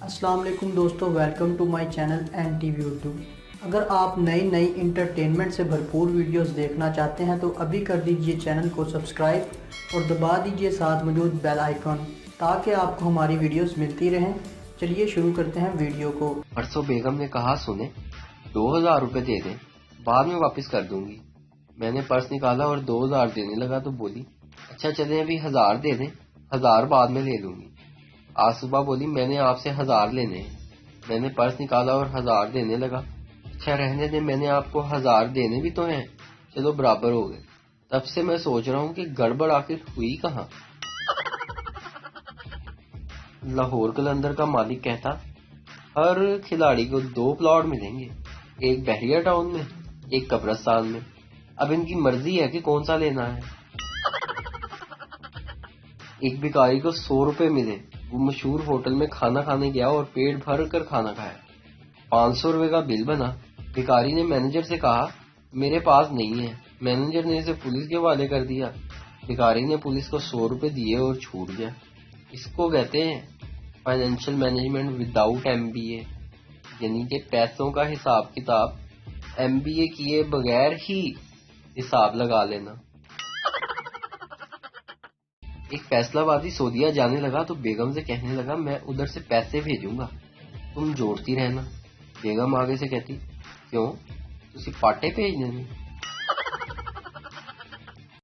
السلام علیکم دوستو، welcome to my channel N T V Urdu. اگر آپ نئی انٹرٹینمنٹ سے بھرپور ویڈیوز دیکھنا چاہتے ہیں تو ابھی کر دیجئے چینل کو سبسکرائب اور دبا دیجئے ساتھ موجود بیل آئیکن تاکہ آپ کو ہماری ویڈیوز ملتی رہیں۔ چلیے شروع کرتے ہیں ویڈیو کو۔ پرسوں بیگم نے کہا سنیں 2000 روپے دے دیں، بعد میں واپس کر دوں گی۔ میں نے پرس نکالا اور 2000 دینے لگا تو بولی اچھا چلیں ابھی 1000 دے دیں، 1000 بعد میں لے لوں گی۔ آج صبح بولی میں نے آپ سے 1000 لینے ہیں۔ میں نے پرس نکالا اور 1000 دینے لگا۔ اچھا رہنے دیں، میں نے آپ کو 1000 دینے بھی تو ہیں، چلو برابر ہو گئے۔ تب سے میں سوچ رہا ہوں کہ گڑبڑ آخر ہوئی کہاں۔ لاہور قلندر کا مالک کہتا ہر کھلاڑی کو 2 پلاٹ ملیں گے، ایک بحریہ ٹاؤن میں، ایک قبرستان میں، اب ان کی مرضی ہے کہ کون سا لینا ہے۔ ایک بھکاری کو 100 روپے ملے، وہ مشہور ہوٹل میں کھانا کھانے گیا اور پیٹ بھر کر کھانا کھایا۔ 500 روپے کا بل بنا۔ بھکاری نے مینیجر سے کہا میرے پاس نہیں ہے، مینیجر نے اسے پولیس کے حوالے کر دیا۔ بھکاری نے پولیس کو 100 روپے دیے اور چھوٹ گیا۔ اس کو کہتے ہیں فائنینشیل مینجمنٹ وداؤٹ MBA، یعنی کہ پیسوں کا حساب کتاب MBA کیے بغیر ہی حساب لگا لینا۔ ایک فیصلہ بادی سعودیہ جانے لگا تو بیگم سے کہنے لگا میں ادھر سے پیسے بھیجوں گا، تم جوڑتی رہنا۔ بیگم آگے سے کہتی کیوں، تسی پاٹے بھیجنے نے؟